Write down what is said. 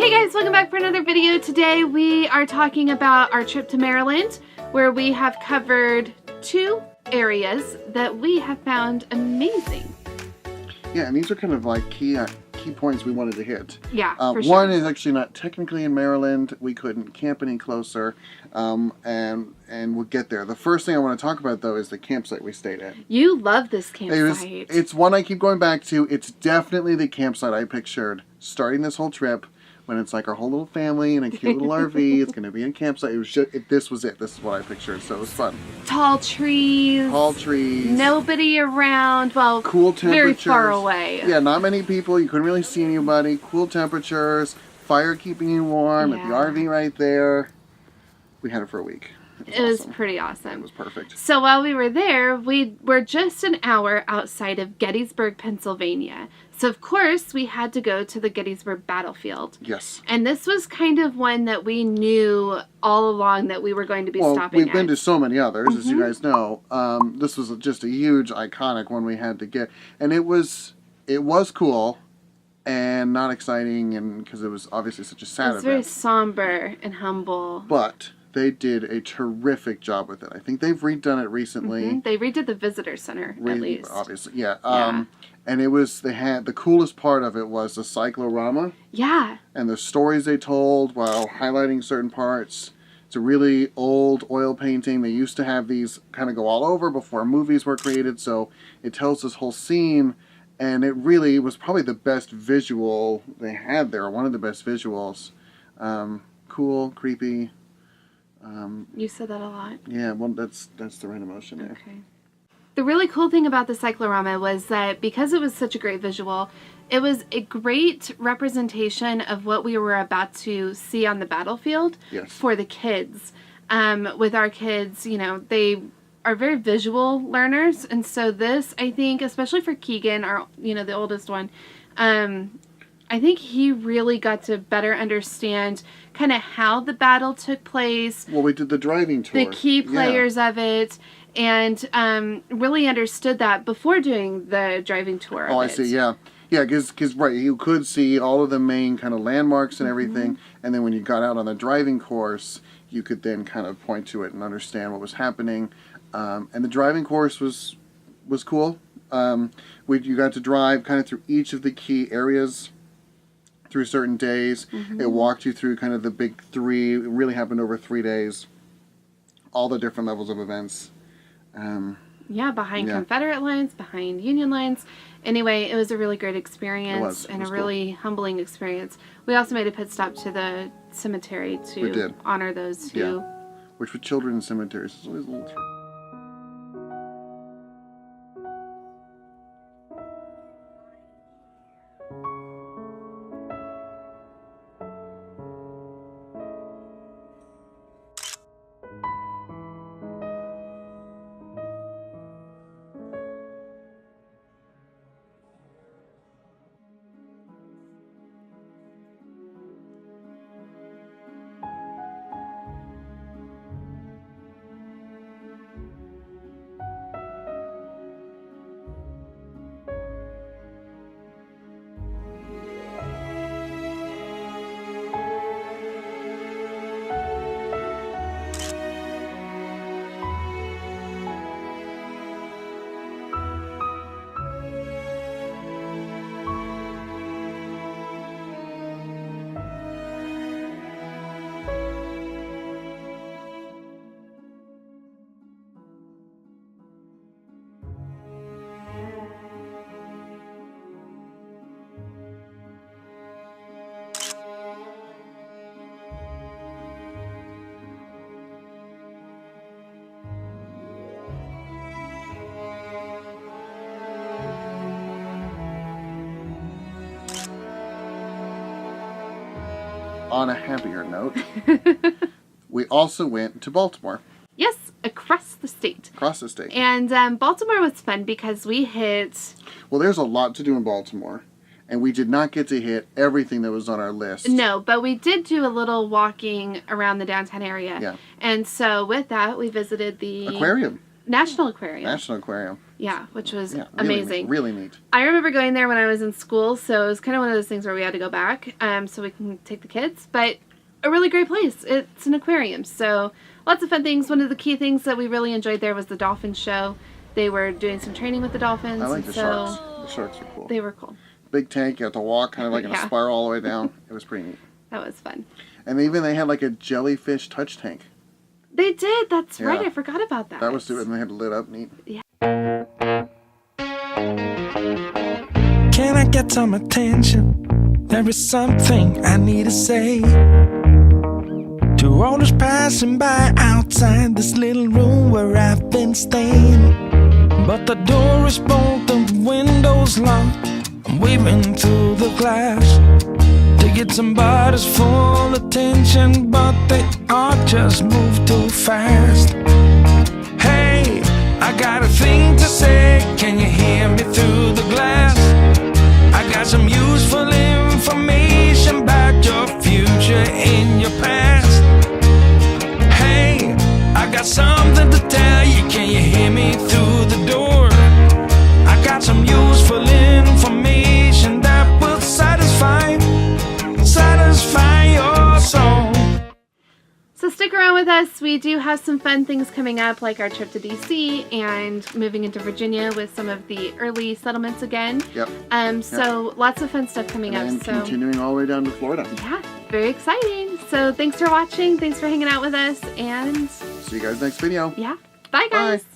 Hey guys, welcome back for another video. Today we are talking about our trip to Maryland, where we have covered 2 areas that we have found amazing. Yeah, and these are kind of like key points we wanted to hit. Yeah, for sure. One is actually not technically in Maryland. We couldn't camp any closer, and we'll get there. The first thing I want to talk about, though, is the campsite we stayed at. You love this campsite. It's one I keep going back to. It's definitely the campsite I pictured starting this whole trip. When it's like our whole little family in a cute little RV, it's going to be a campsite. This was it. This is what I pictured, so it was fun. Tall trees. Tall trees. Nobody around. Well, cool temperatures. Very far away. Yeah, not many people. You couldn't really see anybody. Cool temperatures. Fire keeping you warm. Yeah. At the RV right there. We had it for a week. It was pretty awesome. It was perfect. So while we were there, we were just an hour outside of Gettysburg, Pennsylvania. So of course we had to go to the Gettysburg battlefield. Yes. And this was kind of one that we knew all along that we were going to be stopping at. We've been to so many others, as you guys know. This was just a huge, iconic one we had to get. And it was cool and not exciting, and because it was obviously such a sad event. It was very somber and humble. But they did a terrific job with it. I think they've redone it recently. They redid the visitor center, at least. Obviously, yeah. And they had the coolest part of it was the cyclorama. Yeah. And the stories they told while highlighting certain parts. It's a really old oil painting. They used to have these kind of go all over before movies were created, so it tells this whole scene, and it really was probably the best visual they had there, one of the best visuals. Cool, creepy. You said that a lot. Yeah, well, that's the right emotion there. Okay. The really cool thing about the cyclorama was that because it was such a great visual, it was a great representation of what we were about to see on the battlefield for the kids. With our kids, you know, they are very visual learners, and so this, I think, especially for Keegan, the oldest one, I think he really got to better understand kind of how the battle took place. Well, we did the driving tour. The key players of it, and really understood that before doing the driving tour of it. I see, yeah. Yeah, because right, you could see all of the main kind of landmarks and everything, and then when you got out on the driving course, you could then kind of point to it and understand what was happening. And the driving course was cool. You got to drive kind of through each of the key areas through certain days. It walked you through kind of the big 3. It really happened over 3 days. All the different levels of events. Behind Confederate lines, behind Union lines. Anyway, it was a really great experience and a really humbling experience. We also made a pit stop to the cemetery to honor those who... Yeah. Which with children's cemeteries is always a little... On a happier note, we also went to Baltimore. Yes, across the state. Across the state. And Baltimore was fun because we hit... Well, there's a lot to do in Baltimore. And we did not get to hit everything that was on our list. No, but we did do a little walking around the downtown area. Yeah. And so with that, we visited the... Aquarium. National Aquarium. National Aquarium. Yeah, which was really amazing. Neat, really neat. I remember going there when I was in school, so it was kind of one of those things where we had to go back so we can take the kids. But a really great place. It's an aquarium, so lots of fun things. One of the key things that we really enjoyed there was the dolphin show. They were doing some training with the dolphins. I like the sharks. The sharks are cool. They were cool. Big tank, you have to walk kind of like in a spiral all the way down. It was pretty neat. That was fun. And they had like a jellyfish touch tank. They did. That's right. I forgot about that. That was stupid. And they had it lit up neat. Yeah. Can I get some attention? There is something I need to say to all those passing by outside this little room where I've been staying. But the door is bolted and the window's locked. I'm waving through the glass to get somebody's full attention, but they all just move too fast. Hey, I got a thing to say. Can you hear me through the glass? I got some useful information about your future and your past. Hey, I got something to tell you. Can you hear me through the door? I got some useful information that will satisfy your soul. So stick around with us. We do have some fun things coming up, like our trip to DC and moving into Virginia with some of the early settlements again. Yep. So lots of fun stuff coming up. And continuing all the way down to Florida. Yeah, very exciting. So thanks for watching. Thanks for hanging out with us. And see you guys next video. Yeah. Bye, guys. Bye.